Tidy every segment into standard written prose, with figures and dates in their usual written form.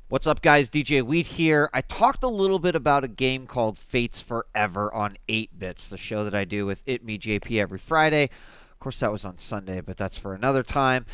What's up, guys? djWHEAT here. I talked a little bit about a game called Fates Forever on 8-Bits, the show that I do with JP every Friday. Of course, that was on Sunday, but that's for another time.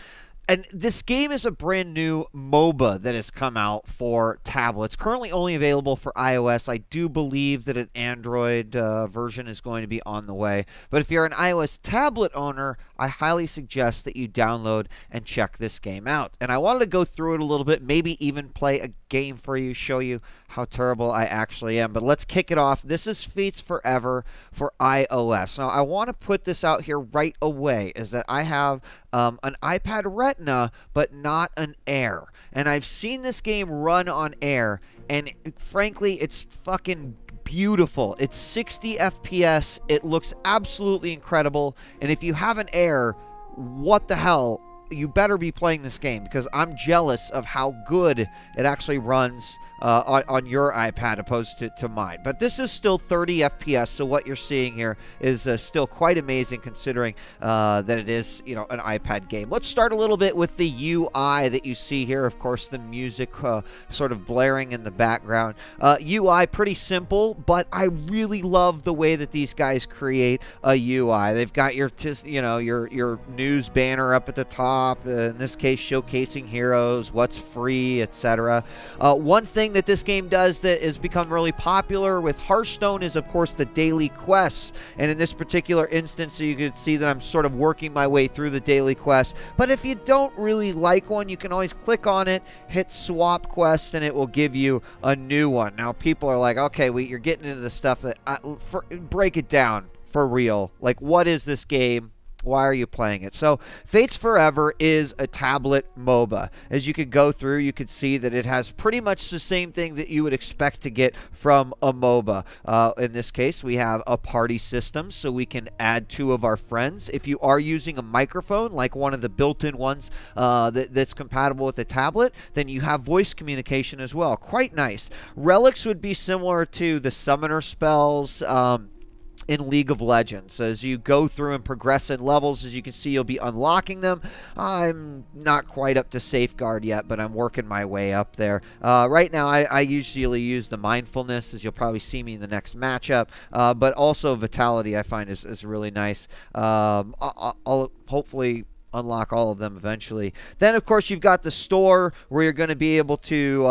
And this game is a brand new MOBA that has come out for tablets. Currently only available for iOS. I do believe that an Android version is going to be on the way. But if you're an iOS tablet owner, I highly suggest that you download and check this game out. And I wanted to go through it a little bit, maybe even play a game for you, show you how terrible I actually am. But let's kick it off. This is Fates Forever for iOS. Now, I want to put this out here right away, is that I have an iPad Retina, but not an Air. And I've seen this game run on Air, and frankly, it's fucking beautiful. It's 60 FPS. It looks absolutely incredible. And if you have an Air, what the hell? You better be playing this game, because I'm jealous of how good it actually runs on your iPad opposed to mine. But this is still 30 FPS, so what you're seeing here is still quite amazing, considering that it is, you know, an iPad game. Let's start a little bit with the UI that you see here. Of course, the music sort of blaring in the background. UI pretty simple, but I really love the way that these guys create a UI. They've got your your news banner up at the top, in this case showcasing heroes, what's free, etc. One thing that this game does that has become really popular with Hearthstone is, of course, the daily quests. And in this particular instance, you can see that I'm sort of working my way through the daily quest. But if you don't really like one, you can always click on it, hit swap quest, and it will give you a new one. Now, people are like, okay, you're getting into the stuff that break it down for real. Like, what is this game? Why are you playing it? So, Fates Forever is a tablet MOBA. As you could go through, you could see that it has pretty much the same thing that you would expect to get from a MOBA. In this case, we have a party system, so we can add 2 of our friends. If you are using a microphone, like one of the built-in ones that's compatible with the tablet, then you have voice communication as well. Quite nice. Relics would be similar to the summoner spells, in League of Legends. As you go through and progress in levels, as you can see, you'll be unlocking them. I'm not quite up to Safeguard yet, but I'm working my way up there. Right now, I usually use the Mindfulness, as you'll probably see me in the next matchup, but also Vitality I find is really nice. I'll hopefully unlock all of them eventually. Then, of course, you've got the store, where you're going to be able to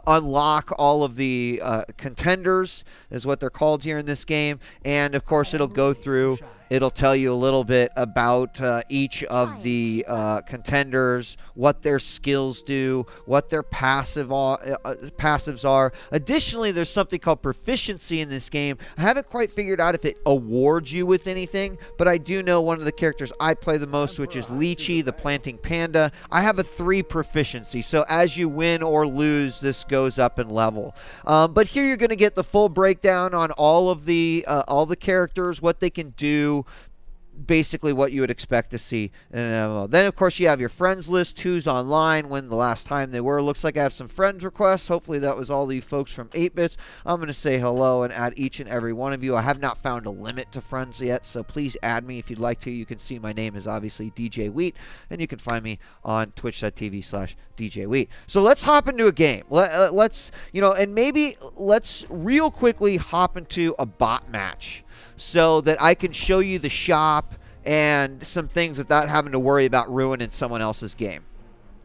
unlock all of the contenders, is what they're called here in this game. And, of course, it'll go through. It'll tell you a little bit about each of the contenders, what their skills do, what their passives are. Additionally, there's something called proficiency in this game. I haven't quite figured out if it awards you with anything, but I do know one of the characters I play the most, which is Lychee, the planting panda. I have a 3 proficiency, so as you win or lose, this goes up in level. But here you're going to get the full breakdown on all the characters, what they can do, basically what you would expect to see in an MMO. Then, of course, you have your friends list, who's online, when the last time they were. Looks like I have some friends requests. Hopefully that was all the folks from 8-Bits. I'm going to say hello and add each and every one of you. I have not found a limit to friends yet, so please add me if you'd like to. You can see my name is obviously djWHEAT, and you can find me on twitch.tv/djWHEAT. So let's hop into a game. Let's, and maybe let's real quickly hop into a bot match, so that I can show you the shop and some things without having to worry about ruining someone else's game.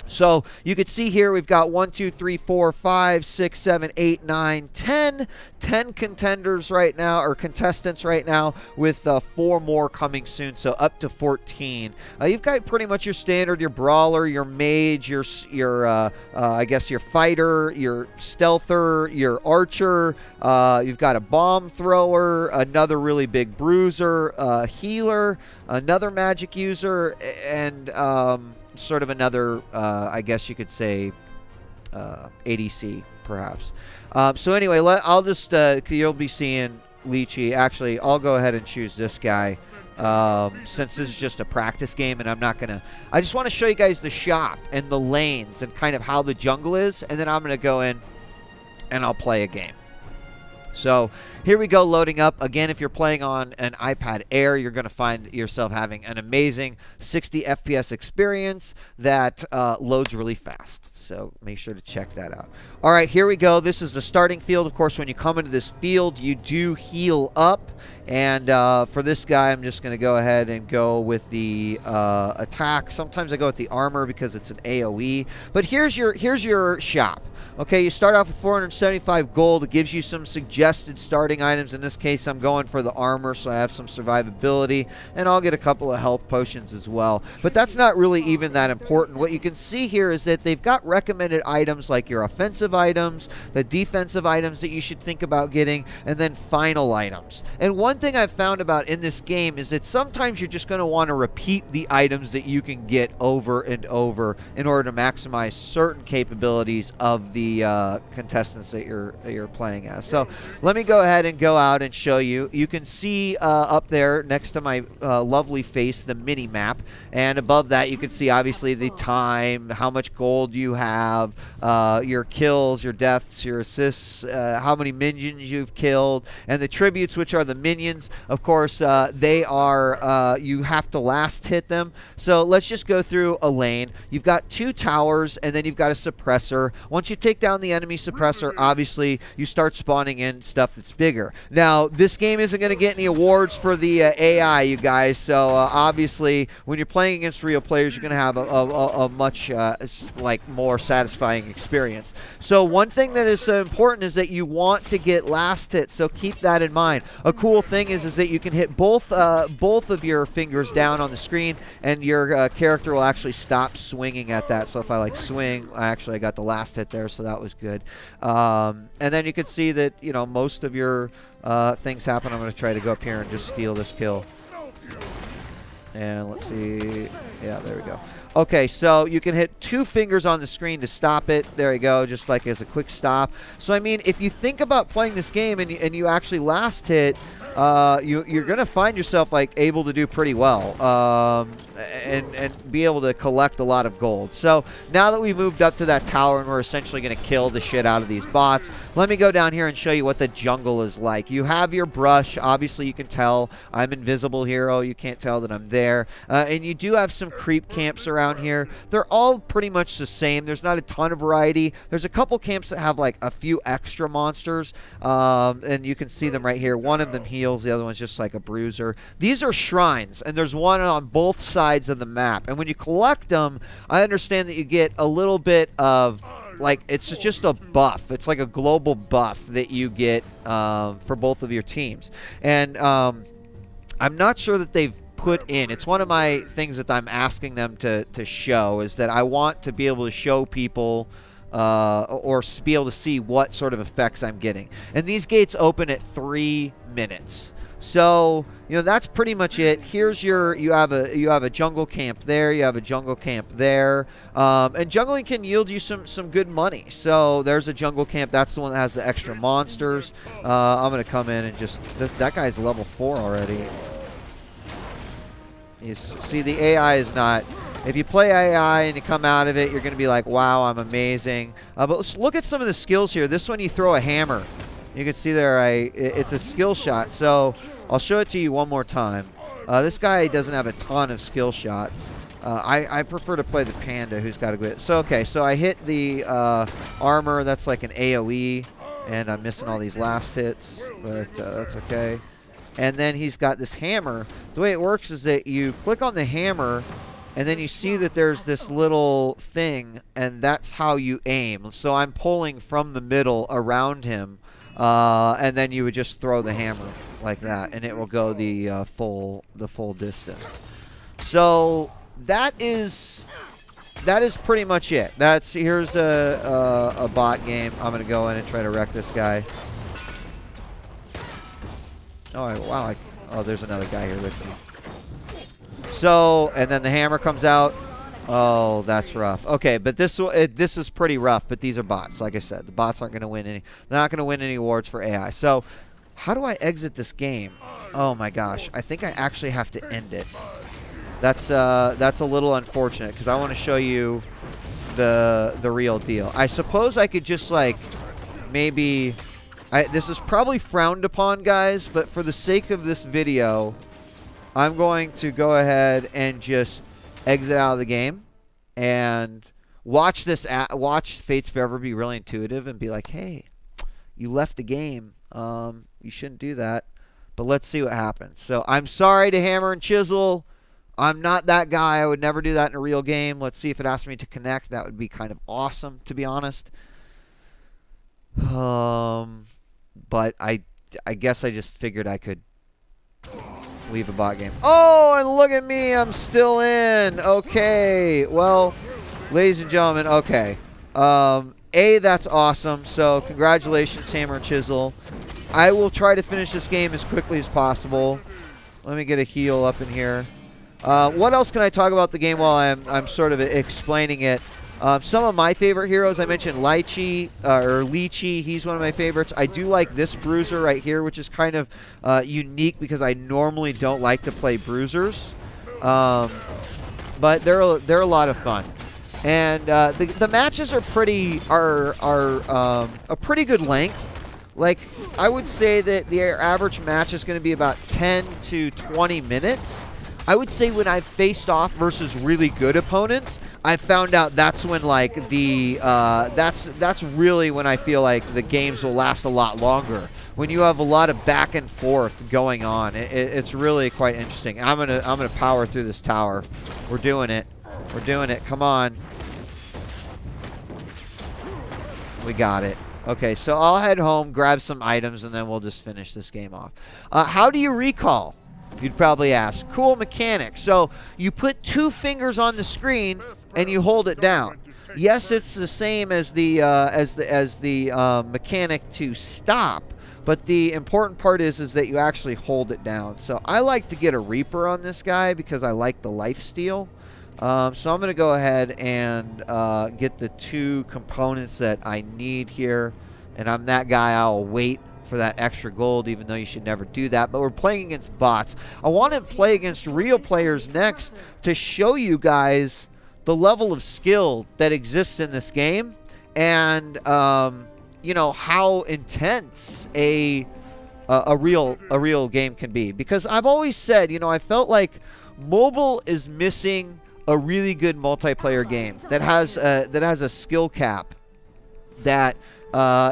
So you can see here we've got 1, 2, 3, 4, 5, 6, 7, 8, 9, 10 contenders right now, or contestants right now, with 4 more coming soon, so up to 14. You've got pretty much your standard, your brawler, your mage, your I guess your fighter, your stealther, your archer. You've got a bomb thrower, another really big bruiser, a healer, another magic user, and sort of another, I guess you could say, ADC, perhaps. So anyway, I'll just, you'll be seeing Lychee. Actually, I'll go ahead and choose this guy, since this is just a practice game, and I'm not going to, I just want to show you guys the shop and the lanes and kind of how the jungle is, and then I'm going to go in and I'll play a game. So here we go, loading up. Again, if you're playing on an iPad Air, you're going to find yourself having an amazing 60 FPS experience that loads really fast. So make sure to check that out. All right, here we go. This is the starting field. Of course, when you come into this field, you do heal up. And for this guy, I'm just going to go ahead and go with the attack. Sometimes I go with the armor because it's an AoE. But here's your shop. Okay, you start off with 475 gold. It gives you some suggested starting items. In this case, I'm going for the armor, so I have some survivability, and I'll get a couple of health potions as well. But that's not really even that important. What you can see here is that they've got recommended items like your offensive items, the defensive items that you should think about getting, and then final items. And one thing I've found about in this game is that sometimes you're just going to want to repeat the items that you can get over and over in order to maximize certain capabilities of the contestants that you're playing as. So let me go ahead and go out and show you. You can see up there next to my lovely face the mini map, and above that you can see obviously the time, how much gold you have, your kills, your deaths, your assists, how many minions you've killed, and the tributes, which are the minions. Of course, they are you have to last hit them. So let's just go through a lane. You've got 2 towers, and then you've got a suppressor. Once you take down the enemy suppressor, obviously you start spawning in stuff that's bigger. Now, this game isn't going to get any awards for the AI, you guys, so obviously when you're playing against real players, you're going to have a much like more satisfying experience. So one thing that is important is that you want to get last hit, so keep that in mind. A cool thing is that you can hit both of your fingers down on the screen, and your character will actually stop swinging at that. So if I like swing, I got the last hit there, so that was good. And then you can see that, you know, most of your things happen. I'm going to try to go up here and just steal this kill. And let's see. Yeah, there we go. Okay, so you can hit 2 fingers on the screen to stop it. There you go, just like as a quick stop. So, I mean, if you think about playing this game and you actually last hit, you're going to find yourself, like, able to do pretty well and be able to collect a lot of gold. So, now that we've moved up to that tower and we're essentially going to kill the shit out of these bots, let me go down here and show you what the jungle is like. You have your brush. Obviously, you can tell I'm invisible hero. You can't tell that I'm there. And you do have some creep camps around here. They're all pretty much the same. There's not a ton of variety. There's a couple camps that have like a few extra monsters, and you can see them right here. One of them heals, the other one's just like a bruiser. These are shrines, and there's one on both sides of the map. And when you collect them, I understand that you get a little bit of, like, it's just a buff. It's like a global buff that you get for both of your teams. And I'm not sure that they've put in. It's one of my things that I'm asking them to show, is that I want to be able to show people or be able to see what sort of effects I'm getting. And these gates open at 3 minutes. So, you know, that's pretty much it. Here's your, you have a jungle camp there, you have a jungle camp there, and jungling can yield you some good money. So there's a jungle camp. That's the one that has the extra monsters. I'm gonna come in and just, that guy's level 4 already. See, the AI is not, if you play AI and you come out of it, you're going to be like, wow, I'm amazing. But let's look at some of the skills here. This one, you throw a hammer. You can see there, it's a skill shot. So I'll show it to you one more time. This guy doesn't have a ton of skill shots. I prefer to play the panda, who's got a good. So, okay, so I hit the armor. That's like an AoE, and I'm missing all these last hits, but that's okay. And then he's got this hammer. The way it works is that you click on the hammer, and then you see that there's this little thing, and that's how you aim. So I'm pulling from the middle around him, and then you would just throw the hammer like that, and it will go the full distance. So that is pretty much it. Here's a bot game. I'm gonna go in and try to wreck this guy. Oh, wow. Oh, there's another guy here with me. So, and then the hammer comes out. Oh, that's rough. Okay, but this is pretty rough, but these are bots. Like I said, the bots aren't going to win any. They're not going to win any awards for AI. So, how do I exit this game? Oh, my gosh. I think I actually have to end it. That's a little unfortunate, because I want to show you the real deal. I suppose I could just, like, maybe This is probably frowned upon, guys, but for the sake of this video, I'm going to go ahead and just exit out of the game and watch Fates Forever be really intuitive and be like, hey, you left the game. You shouldn't do that. But let's see what happens. So I'm sorry to Hammer and Chisel. I'm not that guy. I would never do that in a real game. Let's see if it asks me to connect. That would be kind of awesome, to be honest. But I guess I just figured I could leave a bot game. Oh, and look at me. I'm still in. Okay. Well, ladies and gentlemen, okay. That's awesome. So congratulations, Hammer and Chisel. I will try to finish this game as quickly as possible. Let me get a heal up in here. What else can I talk about the game while I'm sort of explaining it? Some of my favorite heroes, I mentioned Lychee. He's one of my favorites. I do like this bruiser right here, which is kind of unique because I normally don't like to play bruisers. But they're a lot of fun. And the matches are a pretty good length. Like, I would say that the average match is going to be about 10 to 20 minutes. I would say when I've faced off versus really good opponents, I found out that's when, like, that's really when I feel like the games will last a lot longer. When you have a lot of back and forth going on, it's really quite interesting. I'm gonna power through this tower. We're doing it. We're doing it. Come on. We got it. Okay, so I'll head home, grab some items, and then we'll just finish this game off. How do you recall? You'd probably ask. Cool mechanic. So you put 2 fingers on the screen and you hold it down. Yes, it's the same as the mechanic to stop, but the important part is that you actually hold it down. So I like to get a Reaper on this guy because I like the lifesteal. So I'm going to go ahead and get the 2 components that I need here. And I'm that guy. I'll wait for that extra gold, even though you should never do that. But we're playing against bots. I want to play against real players next to show you guys the level of skill that exists in this game. And, you know, how intense a real game can be. Because I've always said, you know, I felt like mobile is missing a really good multiplayer game that has a skill cap that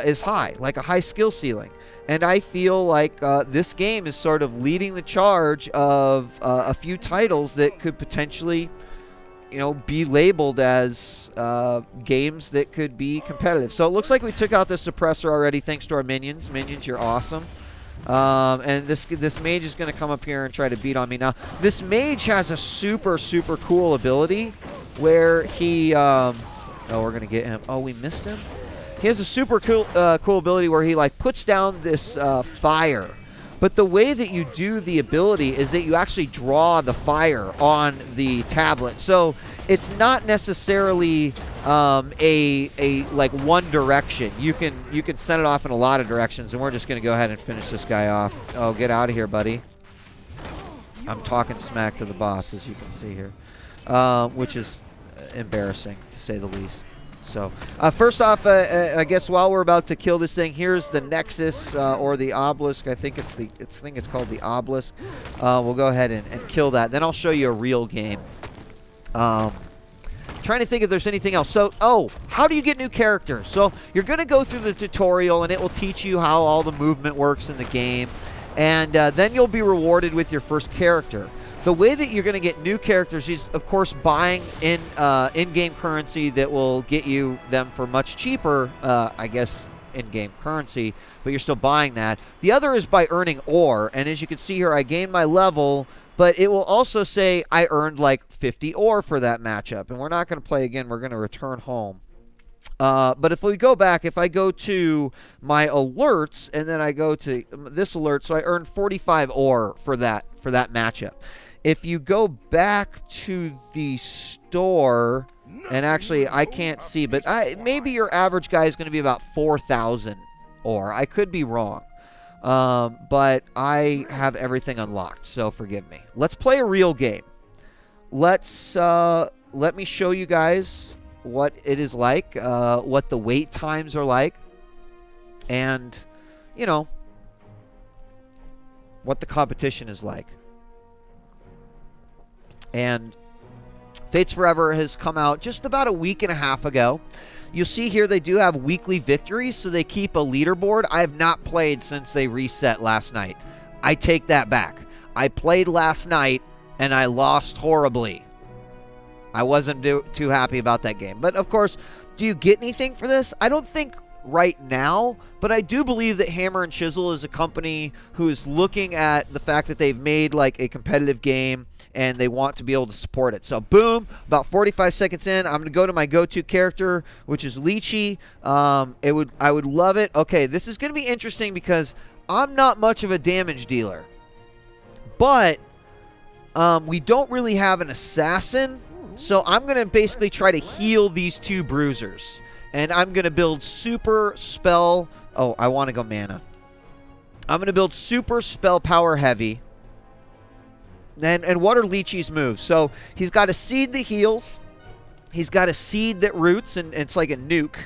is high, like a high skill ceiling. And I feel like this game is sort of leading the charge of a few titles that could potentially, you know, be labeled as games that could be competitive. So it looks like we took out the suppressor already thanks to our minions. Minions, you're awesome. And this mage is going to come up here and try to beat on me. Now, this mage has a super cool ability where he... oh, we're going to get him. Oh, we missed him? He has a super cool ability where he, like, puts down this fire. But the way that you do the ability is that you actually draw the fire on the tablet. So it's not necessarily like one direction. You can send it off in a lot of directions, and we're just going to go ahead and finish this guy off. Oh, get out of here, buddy. I'm talking smack to the bots, as you can see here, which is embarrassing, to say the least. So, first off, I guess while we're about to kill this thing, here's the Nexus or the Obelisk. I think it's called the Obelisk. We'll go ahead and kill that. Then I'll show you a real game. Trying to think if there's anything else. So, oh, how do you get new characters? So you're going to go through the tutorial, and it will teach you how all the movement works in the game. And then you'll be rewarded with your first character. The way that you're going to get new characters is, of course, buying in-game currency that will get you them for much cheaper, I guess, in-game currency, but you're still buying that. The other is by earning ore, and as you can see here, I gained my level, but it will also say I earned like 50 ore for that matchup, and we're not going to play again. We're going to return home. But if we go back, if I go to my alerts, and then I go to this alert, so I earned 45 ore for that matchup. If you go back to the store, and actually I can't see, but maybe your average guy is going to be about 4,000 ore. I could be wrong. But I have everything unlocked, so forgive me. Let's play a real game. Let me show you guys what it is like, what the wait times are like, and you know, what the competition is like. And Fates Forever has come out just about a week and a half ago. You'll see here they do have weekly victories, so they keep a leaderboard. I have not played since they reset last night. I take that back. I played last night, and I lost horribly. I wasn't too happy about that game. But, of course, do you get anything for this? I don't think right now, but I do believe that Hammer and Chisel is a company who is looking at the fact that they've made like a competitive game and they want to be able to support it. So boom, about 45 seconds in, I'm going to go to my go-to character, which is Lychee. I would love it. Okay, this is going to be interesting because I'm not much of a damage dealer, but we don't really have an assassin, so I'm going to basically try to heal these two bruisers. And I'm going to build super spell. Oh, I want to go mana. I'm going to build super spell power heavy. And what are Lychee's moves? So he's got a seed that heals. He's got a seed that roots, and it's like a nuke.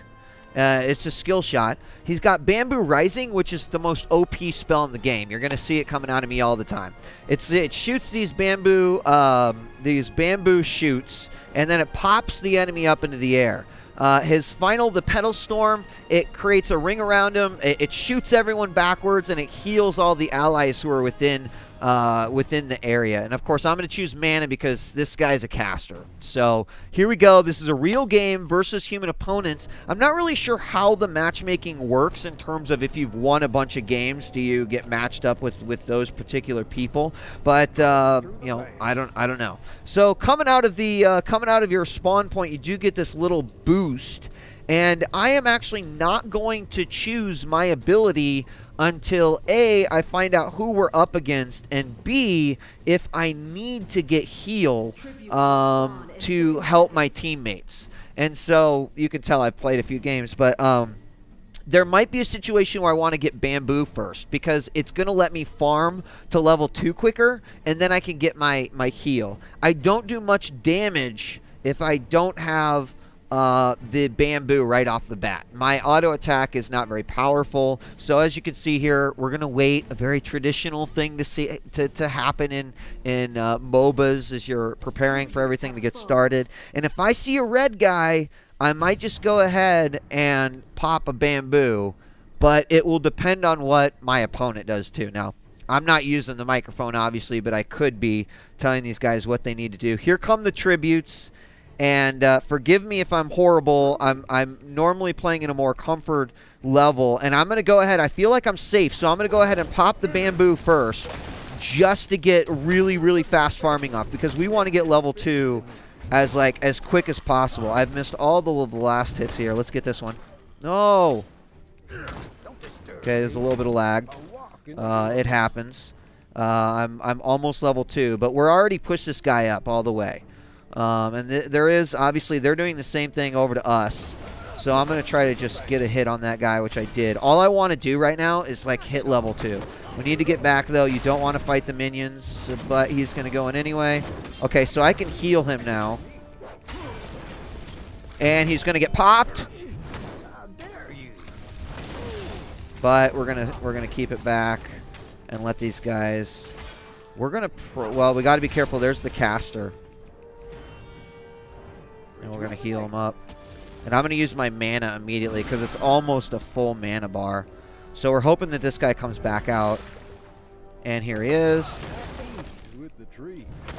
It's a skill shot. He's got Bamboo Rising, which is the most OP spell in the game. You're going to see it coming out of me all the time. It shoots these bamboo shoots, and then it pops the enemy up into the air. His final, the Petal Storm, it creates a ring around him. It shoots everyone backwards, and it heals all the allies who are within the area. And, of course, I'm going to choose mana because this guy's a caster. So here we go. This is a real game versus human opponents. I'm not really sure how the matchmaking works in terms of if you've won a bunch of games, do you get matched up with those particular people? But, you know, I don't know. So coming out of your spawn point, you do get this little boost. And I am actually not going to choose my ability until A, I find out who we're up against, and B, if I need to get heal to help my teammates. And so you can tell I've played a few games, but there might be a situation where I want to get Bamboo first because it's going to let me farm to level 2 quicker, and then I can get my heal. I don't do much damage if I don't have the Bamboo right off the bat. My auto attack is not very powerful, so as you can see here, we're gonna wait. A very traditional thing to happen in MOBAs as you're preparing for everything to get started. And if I see a red guy, I might just go ahead and pop a Bamboo, but it will depend on what my opponent does too. Now, I'm not using the microphone obviously, but I could be telling these guys what they need to do. Here come the tributes. And forgive me if I'm horrible. I'm normally playing in a more comfort level. And I'm going to go ahead. I feel like I'm safe. So I'm going to go ahead and pop the Bamboo first just to get really, really fast farming off. Because we want to get level 2 as quick as possible. I've missed all the last hits here. Let's get this one. No. Okay, there's a little bit of lag. It happens. I'm almost level 2. But we're already pushed this guy up all the way. And there is, obviously, they're doing the same thing over to us. So I'm going to try to just get a hit on that guy, which I did. All I want to do right now is, like, hit level 2. We need to get back, though. You don't want to fight the minions, but he's going to go in anyway. Okay, so I can heal him now. And he's going to get popped. But we're gonna keep it back and let these guys... We're going to... Well, we got to be careful. There's the caster. And we're going to heal him up. And I'm going to use my mana immediately because it's almost a full mana bar. So we're hoping that this guy comes back out. And here he is.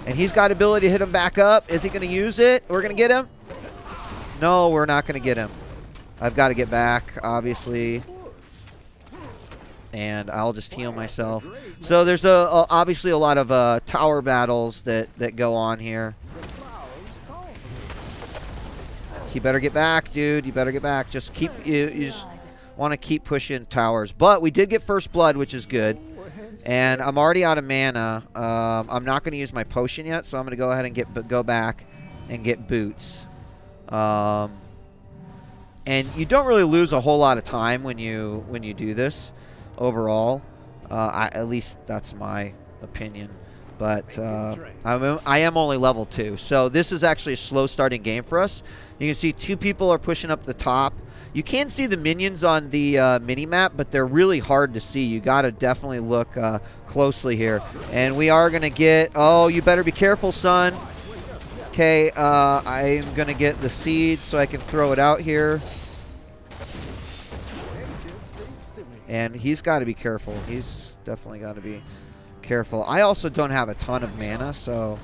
And he's got ability to hit him back up. Is he going to use it? We're going to get him? No, we're not going to get him. I've got to get back, obviously. And I'll just heal myself. So there's obviously a lot of tower battles that go on here. You better get back, dude. You better get back. Just keep... You just want to keep pushing towers. But we did get first blood, which is good. And I'm already out of mana. I'm not going to use my potion yet, so I'm going to go ahead and go back and get boots. And you don't really lose a whole lot of time when you do this overall. At least that's my opinion. But I am only level 2. So this is actually a slow starting game for us. You can see 2 people are pushing up the top. You can see the minions on the mini-map, but they're really hard to see. You got to definitely look closely here. And we are going to get... Oh, you better be careful, son. Okay, I'm going to get the seed so I can throw it out here. And he's got to be careful. He's definitely got to be careful. I also don't have a ton of mana, so...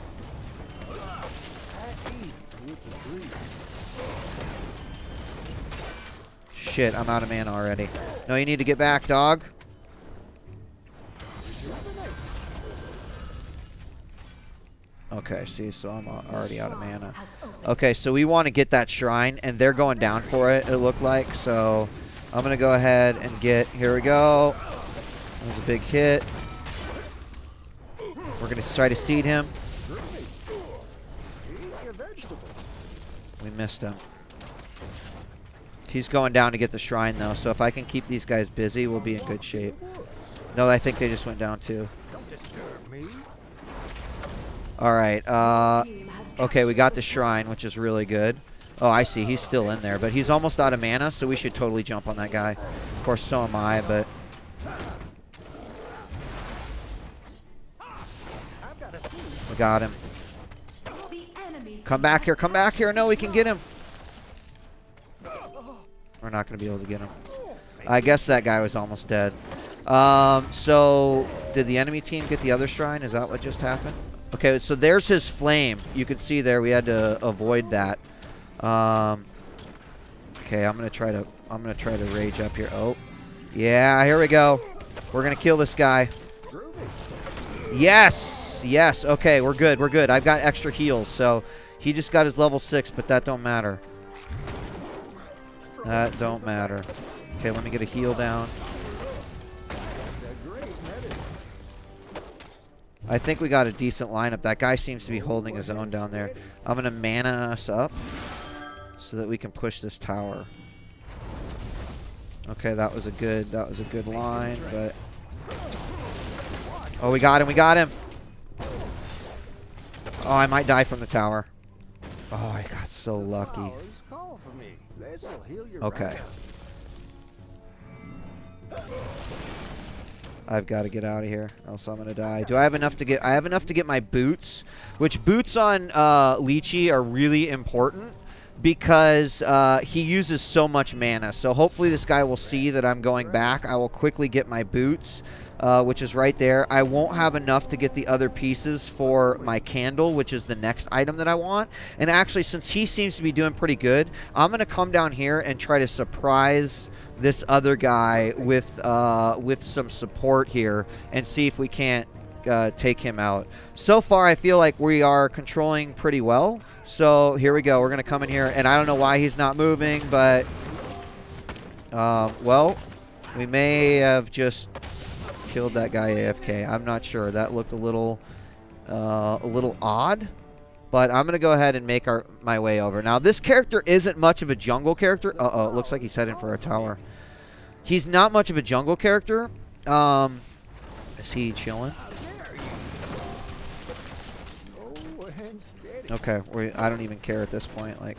Shit, I'm out of mana already. No, you need to get back, dog. Okay, see, so I'm already out of mana. Okay, so we want to get that shrine, and they're going down for it, it looked like. So I'm going to go ahead and get... Here we go. That was a big hit. We're going to try to seed him. We missed him. He's going down to get the shrine, though, so if I can keep these guys busy, we'll be in good shape. No, I think they just went down, too. Alright, okay, we got the shrine, which is really good. Oh, I see, he's still in there, but he's almost out of mana, so we should totally jump on that guy. Of course, so am I, but... We got him. Come back here, come back here. No, we can get him. We're not going to be able to get him. I guess that guy was almost dead. So, did the enemy team get the other shrine? Is that what just happened? Okay, so there's his flame. You can see there we had to avoid that. Okay, I'm gonna try to rage up here. Oh, yeah, here we go. We're gonna kill this guy. Yes, yes. Okay, we're good. We're good. I've got extra heals, so he just got his level 6, but that don't matter. That don't matter. Okay, let me get a heal down. I think we got a decent lineup. That guy seems to be holding his own down there. I'm going to mana us up so that we can push this tower. Okay, that was a good line, but... Oh, we got him, we got him! Oh, I might die from the tower. Oh, I got so lucky. Okay. I've got to get out of here, else I'm gonna die. Do I have enough to get? I have enough to get my boots, which boots on Lychee are really important because he uses so much mana. So hopefully this guy will see that I'm going back. I will quickly get my boots, which is right there. I won't have enough to get the other pieces for my candle, which is the next item that I want. And actually, since he seems to be doing pretty good, I'm gonna come down here and try to surprise this other guy with some support here and see if we can't take him out. So far, I feel like we are controlling pretty well. So here we go. We're going to come in here, and I don't know why he's not moving, but well, we may have just killed that guy AFK. I'm not sure. That looked a little odd. But I'm going to go ahead and make my way over. Now, this character isn't much of a jungle character. Uh-oh, it looks like he's heading for a tower. He's not much of a jungle character. Is he chilling? Okay, I don't even care at this point. Like,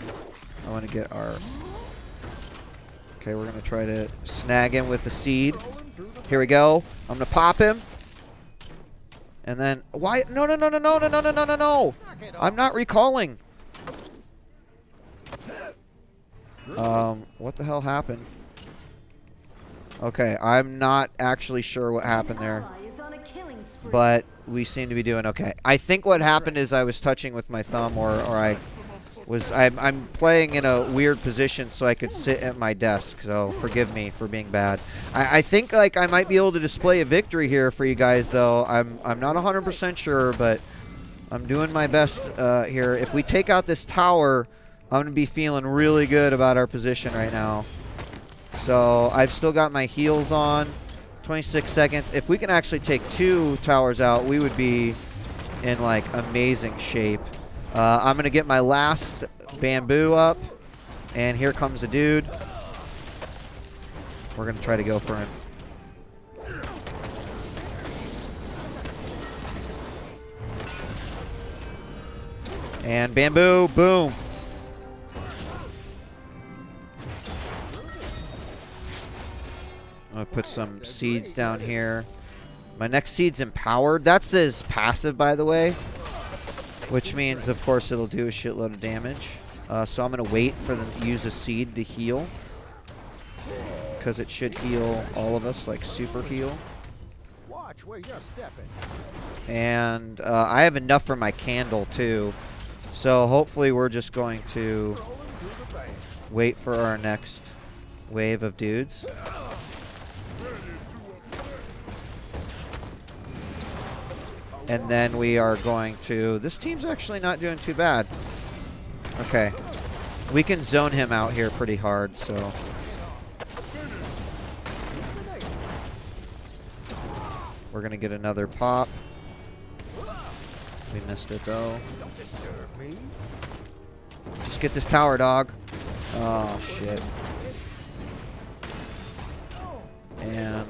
I want to get our... Okay, we're going to try to snag him with the seed. Here we go. I'm going to pop him. And then, why? No, no, no, no, no, no, no, no, no, no, no. I'm not recalling. What the hell happened? Okay, I'm not actually sure what happened there. But we seem to be doing okay. I think what happened is I was touching with my thumb or I'm playing in a weird position so I could sit at my desk, so forgive me for being bad. I think like I might be able to display a victory here for you guys, though. I'm not 100% sure, but I'm doing my best here. If we take out this tower, I'm going to be feeling really good about our position right now. So I've still got my heals on. 26 seconds. If we can actually take 2 towers out, we would be in like amazing shape. I'm going to get my last bamboo up. And here comes a dude. We're going to try to go for him. And bamboo, boom. I'm going to put some seeds down here. My next seed's empowered. That's his passive, by the way. Which means, of course, it'll do a shitload of damage. So I'm going to wait for them to use a seed to heal. Because it should heal all of us, like super heal. Watch where you're stepping. And I have enough for my candle, too. So hopefully we're just going to wait for our next wave of dudes. And then we are going to... This team's actually not doing too bad. Okay. We can zone him out here pretty hard, so... We're going to get another pop. We missed it, though. Just get this tower, dog. Oh, shit. And...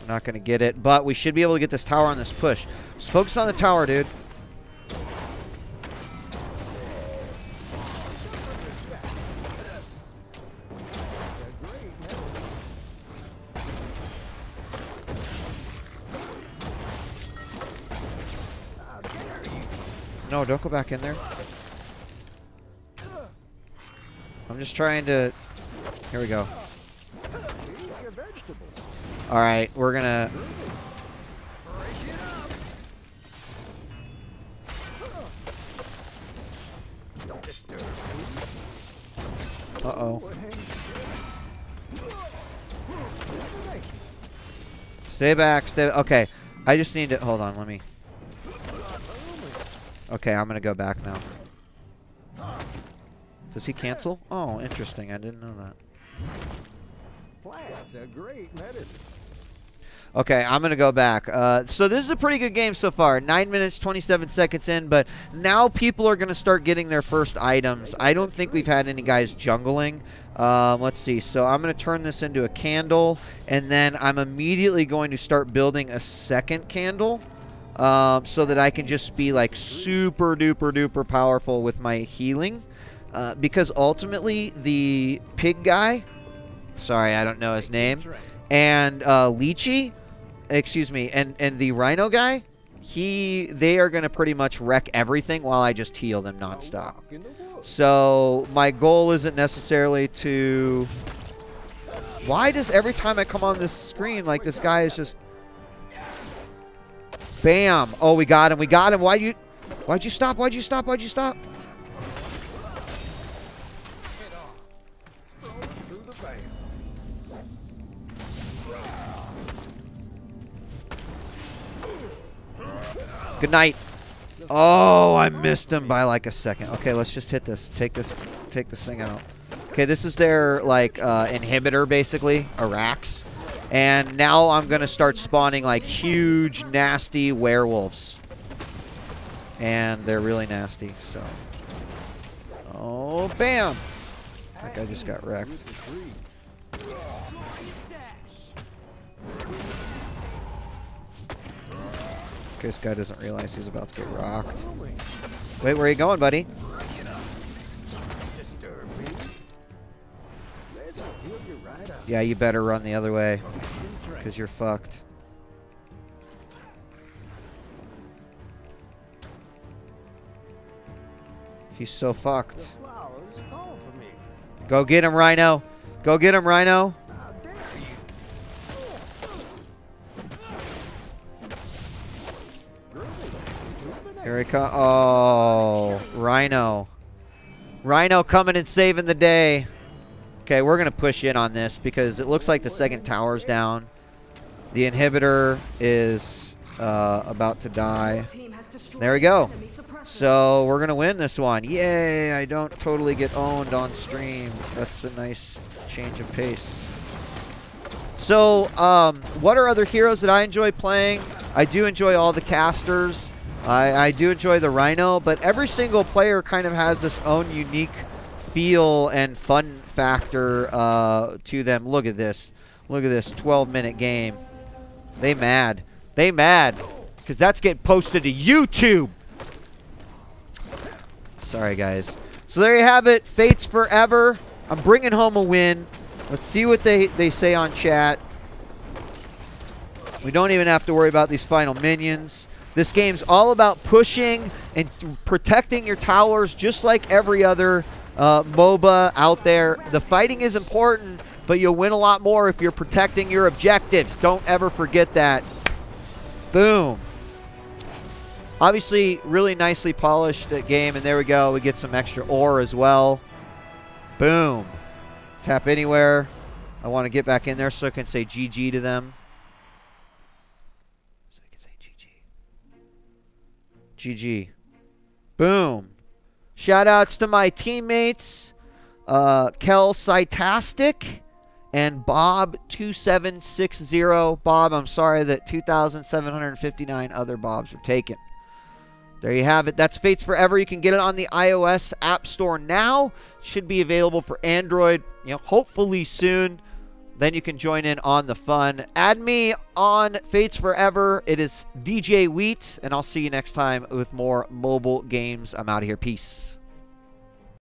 We're not going to get it, but we should be able to get this tower on this push. Just focus on the tower, dude. No, don't go back in there. I'm just trying to... Here we go. Alright, we're gonna... Uh-oh. Stay back, stay... Okay, I just need to... Hold on, let me... Okay, I'm gonna go back now. Does he cancel? Oh, interesting. I didn't know that. Plants are great medicine. Okay, I'm going to go back. So this is a pretty good game so far. 9 minutes, 27 seconds in, but now people are going to start getting their first items. I don't think we've had any guys jungling. Let's see. So I'm going to turn this into a candle, and then I'm immediately going to start building a second candle so that I can just be like super duper duper powerful with my healing. Because ultimately the pig guy, sorry, I don't know his name, and Lychee, excuse me, and the rhino guy, they are going to pretty much wreck everything while I just heal them nonstop. So my goal isn't necessarily to... Why does every time I come on this screen, like this guy is just... Bam! Oh, we got him, we got him. Why'd you stop? Why'd you stop? Why'd you stop? Good night. Oh, I missed him by like a second. Okay, let's just hit this. Take this thing out. Okay, this is their like inhibitor basically, Arax. And now I'm gonna start spawning like huge, nasty werewolves. And they're really nasty, so. Oh, bam! That guy just got wrecked. This guy doesn't realize he's about to get rocked. Wait, where are you going, buddy? Yeah, you better run the other way, because you're fucked. He's so fucked. Go get him, Rhino. Go get him, Rhino. Here he comes. Oh, Rhino. Rhino coming and saving the day. Okay, we're going to push in on this because it looks like the second tower's down. The inhibitor is about to die. There we go. So we're going to win this one. Yay, I don't totally get owned on stream. That's a nice change of pace. So what are other heroes that I enjoy playing? I do enjoy all the casters. I do enjoy the Rhino, but every single player kind of has this own unique feel and fun factor to them. Look at this. Look at this 12-minute game. They mad. They mad. Because that's getting posted to YouTube. Sorry, guys. So there you have it. Fates Forever. I'm bringing home a win. Let's see what they say on chat. We don't even have to worry about these final minions. This game's all about pushing and protecting your towers just like every other MOBA out there. The fighting is important, but you'll win a lot more if you're protecting your objectives. Don't ever forget that. Boom. Obviously, really nicely polished game, and there we go. We get some extra ore as well. Boom. Tap anywhere. I want to get back in there so I can say GG to them. So we can say GG. GG. Boom. Shout outs to my teammates, Kel Cytastic and Bob2760. Bob, I'm sorry that 2,759 other Bobs were taken. There you have it. That's Fates Forever. You can get it on the iOS App Store now. Should be available for Android, hopefully soon. Then you can join in on the fun. Add me on Fates Forever. It is djWHEAT, and I'll see you next time with more mobile games. I'm out of here. Peace.